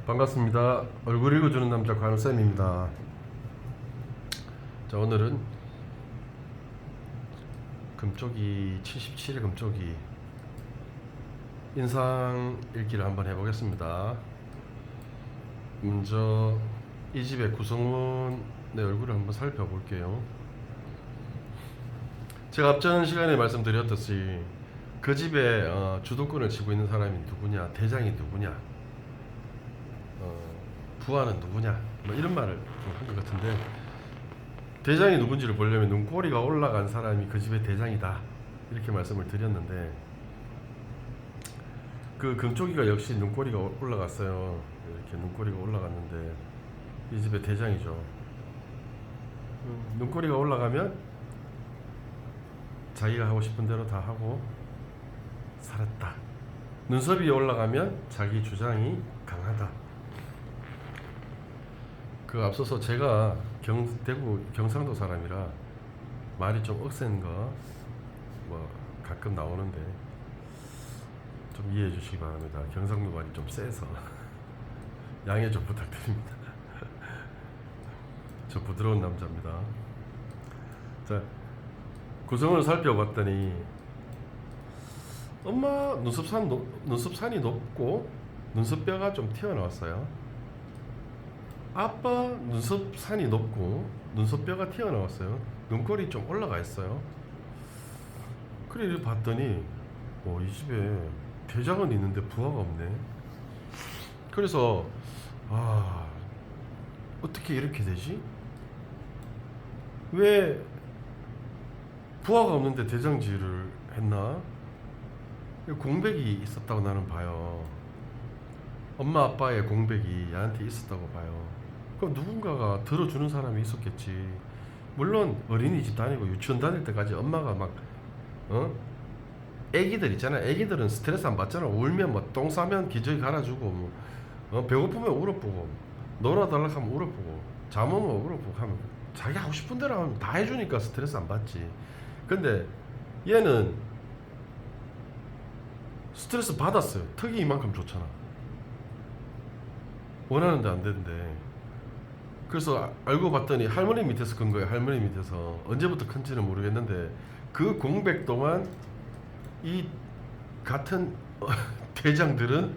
반갑습니다. 얼굴 읽어주는 남자 관우쌤입니다. 자, 오늘은 금쪽이 77의 금쪽이 인상 읽기를 한번 해보겠습니다. 먼저 이 집의 구성원의 얼굴을 한번 살펴볼게요. 제가 앞전 시간에 말씀드렸듯이 그 집의 주도권을 쥐고 있는 사람이 누구냐, 대장이 누구냐, 부하는 누구냐, 뭐 이런 말을 한 것 같은데, 대장이 누군지를 보려면 눈꼬리가 올라간 사람이 그 집의 대장이다, 이렇게 말씀을 드렸는데, 그 금쪽이가 역시 눈꼬리가 올라갔어요. 이렇게 눈꼬리가 올라갔는데 이 집의 대장이죠. 눈꼬리가 올라가면 자기가 하고 싶은 대로 다 하고 살았다. 눈썹이 올라가면 자기 주장이 강하다. 그 앞서서 제가 대구 경상도 사람이라 말이 좀 억센 거 뭐 가끔 나오는데 좀 이해해 주시기 바랍니다. 경상도 말이 좀 세서 양해 좀 부탁드립니다. 저 부드러운 남자입니다. 자, 구성을 살펴봤더니 엄마 눈썹산이 높고 눈썹뼈가 좀 튀어나왔어요. 아빠 눈썹산이 높고 눈썹뼈가 튀어나왔어요. 눈꼬리 좀 올라가 있어요. 그래 봤더니 이 집에 대장은 있는데 부하가 없네. 그래서 어떻게 이렇게 되지? 왜 부하가 없는데 대장질을 했나? 공백이 있었다고 나는 봐요. 엄마 아빠의 공백이 얘한테 있었다고 봐요. 그럼 누군가가 들어주는 사람이 있었겠지. 물론 어린이집 다니고 유치원 다닐 때까지 엄마가 막 애기들 있잖아. 애기들은 스트레스 안 받잖아. 울면 뭐 똥 싸면 기저귀 갈아주고 배고프면 울어보고 놀아달라 하면 울어보고 잠오면 울어보고 하면 자기 하고 싶은 대로 하면 다 해주니까 스트레스 안 받지. 근데 얘는 스트레스 받았어요. 턱이 이만큼 좋잖아. 원하는데 안 되는데. 그래서 알고 봤더니 할머니 밑에서 큰 거예요. 할머니 밑에서. 언제부터 큰지는 모르겠는데 그 공백 동안 이 같은 대장들은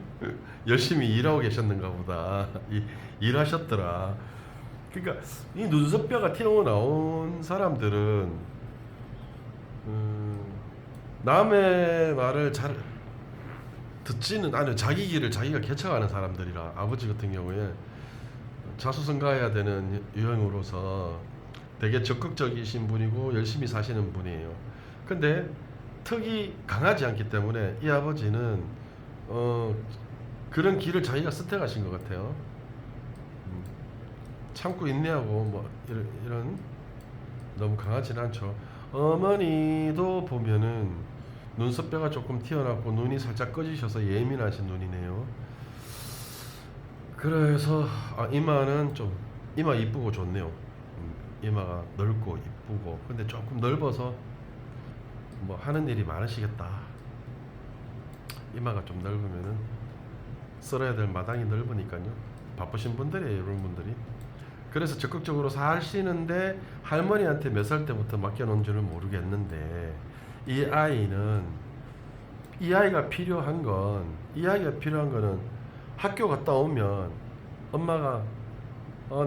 열심히 일하고 계셨는가 보다. 일하셨더라. 그러니까 이 눈썹뼈가 튀어나온 사람들은 남의 말을 잘 듣지는 않아요. 자기 길을 자기가 개척하는 사람들이라. 아버지 같은 경우에 자수성가해야 되는 유형으로서 되게 적극적이신 분이고 열심히 사시는 분이에요. 근데 턱이 강하지 않기 때문에 이 아버지는 그런 길을 자기가 선택하신 것 같아요. 참고 인내하고 뭐 이런 너무 강하지는 않죠. 어머니도 보면은 눈썹뼈가 조금 튀어나왔고 눈이 살짝 꺼지셔서 예민하신 눈이네요. 그래서 이마는 좀 이마 이쁘고 좋네요. 이마가 넓고 이쁘고. 근데 조금 넓어서 뭐 하는 일이 많으시겠다. 이마가 좀 넓으면은 썰어야 될 마당이 넓으니까요. 바쁘신 분들이에요, 이런 분들이. 그래서 적극적으로 사시는데 할머니한테 몇 살 때부터 맡겨놓은지는 모르겠는데 이 아이가 필요한 거는 학교 갔다 오면 엄마가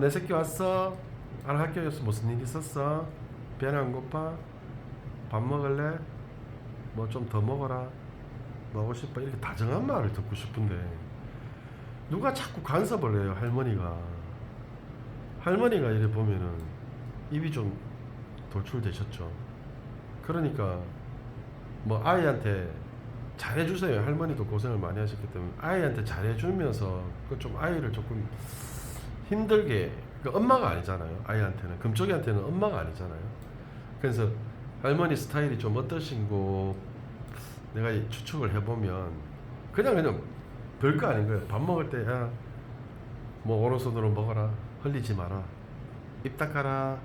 내 새끼 왔어? 학교에서 무슨 일 있었어? 배는 안 고파? 밥 먹을래? 뭐 좀 더 먹어라. 먹고 싶어? 이렇게 다정한 말을 듣고 싶은데 누가 자꾸 간섭을 해요. 할머니가 이래 보면은 입이 좀 돌출되셨죠. 그러니까 뭐 아이한테 잘해주세요. 할머니도 고생을 많이 하셨기 때문에 아이한테 잘해주면서 그 좀 아이를 조금 힘들게, 엄마가 아니잖아요. 아이한테는, 금쪽이한테는 엄마가 아니잖아요. 그래서 할머니 스타일이 좀 어떠신고 내가 추측을 해보면 그냥 별거 아닌 거예요. 밥 먹을 때 뭐 오른손으로 먹어라, 흘리지 마라, 입 닦아라,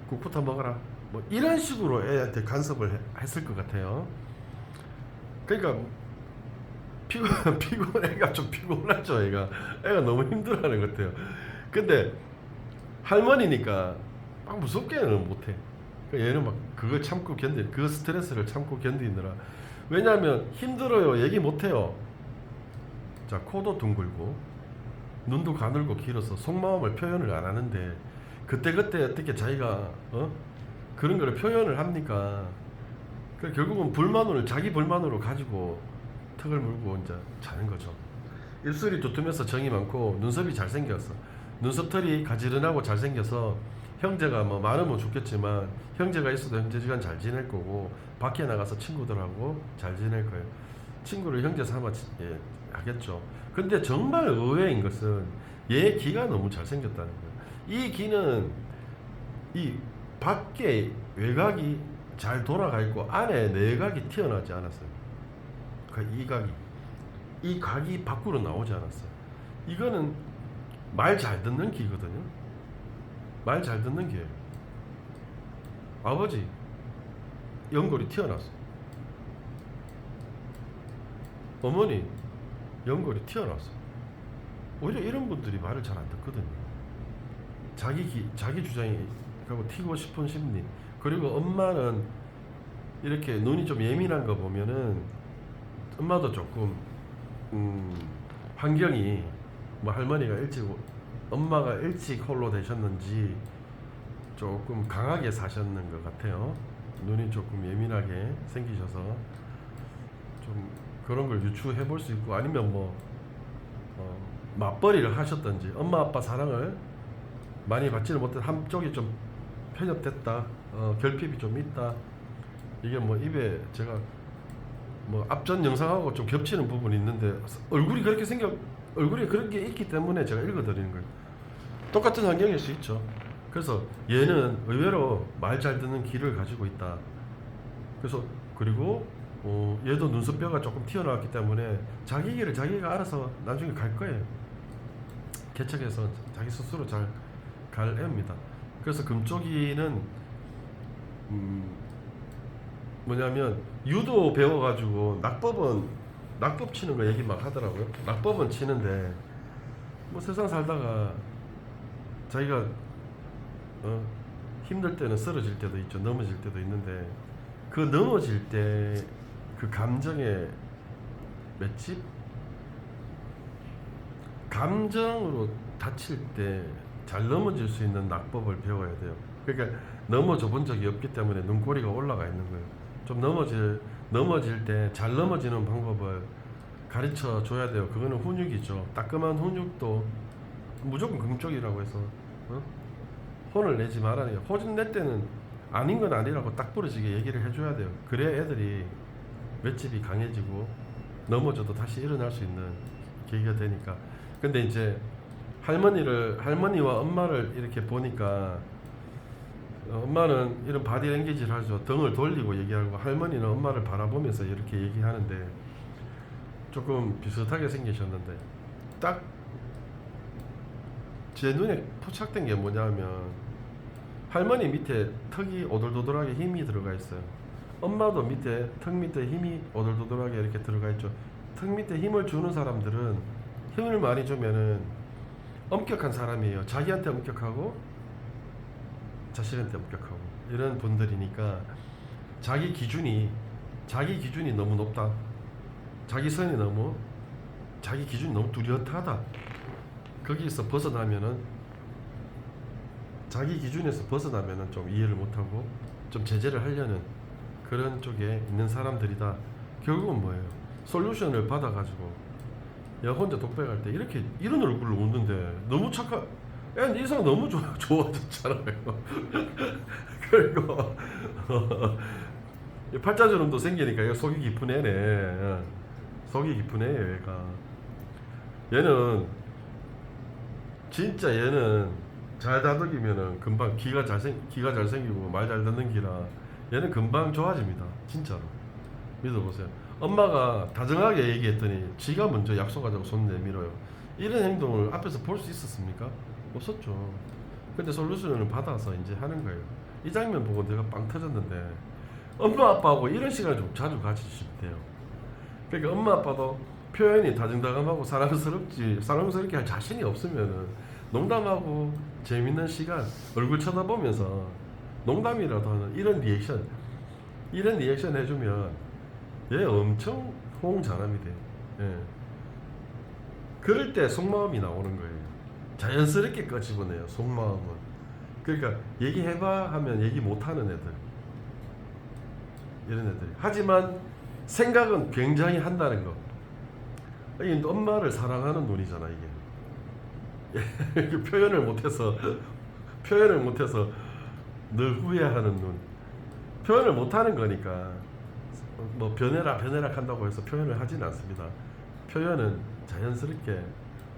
국부터 먹어라, 뭐 이런 식으로 애한테 간섭을 했을 것 같아요. 그러니까 애가 좀 피곤하죠. 애가 너무 힘들어하는 것 같아요. 근데 할머니니까 막 무섭게는 못해. 그러니까 얘는 막 그걸 참고 그 스트레스를 참고 견디느라. 왜냐하면 힘들어요. 얘기 못해요. 자, 코도 둥글고 눈도 가늘고 길어서 속마음을 표현을 안 하는데 그때그때 어떻게 자기가 그런 거를 표현을 합니까? 결국은 자기 불만으로 가지고 턱을 물고 이제 자는 거죠. 입술이 두툼해서 정이 많고 눈썹이 잘생겼어. 눈썹털이 가지런하고 잘생겨서 형제가 뭐 많으면 좋겠지만 형제가 있어도 형제지간 잘 지낼 거고 밖에 나가서 친구들하고 잘 지낼 거예요. 친구를 형제 삼아 하겠죠. 근데 정말 의외인 것은 얘 귀가 너무 잘생겼다는 거예요. 이 귀는 이 밖에 외곽이 잘 돌아가 있고 안에 내각이 튀어나오지 않았어요. 이 각이 밖으로 나오지 않았어요. 이거는 말 잘 듣는 귀거든요. 말 잘 듣는 귀예요. 아버지 연골이 튀어나왔어요. 어머니 연골이 튀어나왔어요. 오히려 이런 분들이 말을 잘 안 듣거든요. 자기 주장이 그리고 튀고 싶은 심리. 그리고 엄마는 이렇게 눈이 좀 예민한 거 보면은 엄마도 조금 환경이 뭐 엄마가 일찍 홀로 되셨는지 조금 강하게 사셨는 것 같아요. 눈이 조금 예민하게 생기셔서 좀 그런 걸 유추해 볼 수 있고 아니면 맞벌이를 하셨던지 엄마 아빠 사랑을 많이 받지는 못해 한쪽이 좀 편협됐다. 결핍이 좀 있다. 이게 뭐 입에 제가 뭐 앞전 영상하고 좀 겹치는 부분이 있는데 얼굴이 그런 게 있기 때문에 제가 읽어드리는 거예요. 똑같은 환경일 수 있죠. 그래서 얘는 의외로 말 잘 듣는 귀를 가지고 있다. 그래서 그리고 얘도 눈썹뼈가 조금 튀어나왔기 때문에 자기 길을 자기가 알아서 나중에 갈 거예요. 개척해서 자기 스스로 잘 갈 애입니다. 그래서 금쪽이는 뭐냐면 유도 배워가지고 낙법 치는 거 얘기 막 하더라고요. 낙법은 치는데 뭐 세상 살다가 자기가 힘들 때는 쓰러질 때도 있죠. 넘어질 때도 있는데 그 넘어질 때 그 감정의 맷집 감정으로 다칠 때 잘 넘어질 수 있는 낙법을 배워야 돼요. 그러니까 넘어져 본 적이 없기 때문에 눈꼬리가 올라가 있는 거예요. 좀 넘어질 때 잘 넘어지는 방법을 가르쳐 줘야 돼요. 그거는 훈육이죠. 따끔한 훈육도 무조건 금쪽이라고 해서 혼을 내지 말아야 돼요. 호준 낼 때는 아닌 건 아니라고 딱 부러지게 얘기를 해줘야 돼요. 그래야 애들이 맷집이 강해지고 넘어져도 다시 일어날 수 있는 계기가 되니까. 근데 이제 할머니와 엄마를 이렇게 보니까 엄마는 이런 바디랭귀지를 하죠. 등을 돌리고 얘기하고 할머니는 엄마를 바라보면서 이렇게 얘기하는데 조금 비슷하게 생기셨는데 딱 제 눈에 포착된 게 뭐냐면 할머니 밑에 턱이 오돌도돌하게 힘이 들어가 있어요. 엄마도 턱 밑에 힘이 오돌도돌하게 이렇게 들어가 있죠. 턱 밑에 힘을 주는 사람들은 힘을 많이 주면은 엄격한 사람이에요. 자기한테 엄격하고 자신한테 엄격하고 이런 분들이니까 자기 기준이 너무 높다. 자기 기준이 너무 뚜렷하다. 거기서 벗어나면은 자기 기준에서 벗어나면은 좀 이해를 못하고 좀 제재를 하려는 그런 쪽에 있는 사람들이다. 결국은 뭐예요? 솔루션을 받아가지고 야 혼자 독백할 때 이런 얼굴로 웃는데 너무 애는 이상 너무 좋아졌잖아요. 그리고 팔자주름도 생기니까 얘가 속이 깊은 애네. 속이 깊은 애예요, 얘가. 얘는 잘 다독이면은 금방 기가 잘생기고 말 잘 듣는 기라 얘는 금방 좋아집니다. 진짜로. 믿어보세요. 엄마가 다정하게 얘기했더니 지가 먼저 약속하자고 손 내밀어요. 이런 행동을 앞에서 볼 수 있었습니까? 없었죠. 근데 솔루션을 받아서 이제 하는 거예요. 이 장면 보고 내가 빵 터졌는데 엄마 아빠하고 이런 시간을 좀 자주 가지시면 돼요. 그러니까 엄마 아빠도 표현이 다정다감하고 사랑스럽게 할 자신이 없으면은 농담하고 재밌는 시간 얼굴 쳐다보면서 농담이라도 하는 이런 리액션 해주면 얘 엄청 호응 잘함이 돼. 예. 그럴 때 속마음이 나오는 거예요. 자연스럽게 꺼집어내요 속마음은. 그러니까 얘기해봐 하면 얘기 못하는 애들, 이런 애들이. 하지만 생각은 굉장히 한다는 거. 이 엄마를 사랑하는 눈이잖아 이게. 표현을 못해서 늘 후회하는 눈. 표현을 못하는 거니까 뭐 변해라 한다고 해서 표현을 하진 않습니다. 표현은 자연스럽게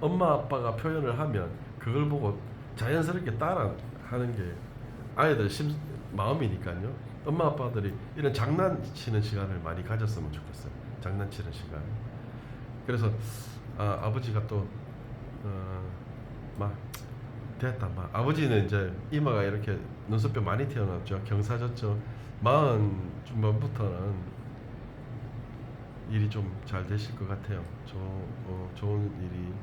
엄마 아빠가 표현을 하면 그걸 보고 자연스럽게 따라 하는 게 아이들 마음이니까요. 엄마 아빠들이 이런 장난치는 시간을 많이 가졌으면 좋겠어요. 장난치는 시간. 그래서 아버지가 또 막 됐다. 막 아버지는 이제 이마가 이렇게 눈썹뼈 많이 튀어나왔죠. 경사졌죠. 40중반부터는 일이 좀 잘 되실 것 같아요. 좋은 일이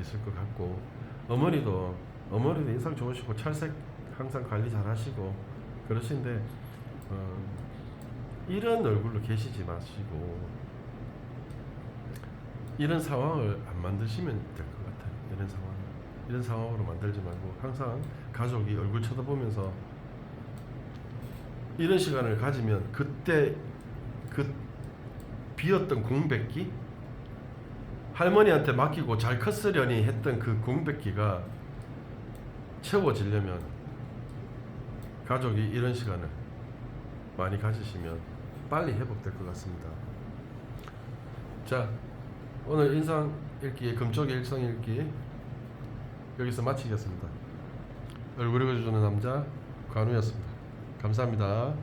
있을 것 같고, 어머니도 인상 좋으시고 찰색 항상 관리 잘 하시고 그러신데 이런 얼굴로 계시지 마시고 이런 상황을 안 만드시면 될 것 같아요. 이런 상황으로 만들지 말고 항상 가족이 얼굴 쳐다보면서 이런 시간을 가지면 그때 그 비었던 공백기, 할머니한테 맡기고 잘 컸으려니 했던 그 공백기가 채워지려면 가족이 이런 시간을 많이 가지시면 빨리 회복될 것 같습니다. 자, 오늘 인상 읽기, 금쪽의 일상 읽기 여기서 마치겠습니다. 얼굴 읽어주는 남자 관우였습니다. 감사합니다.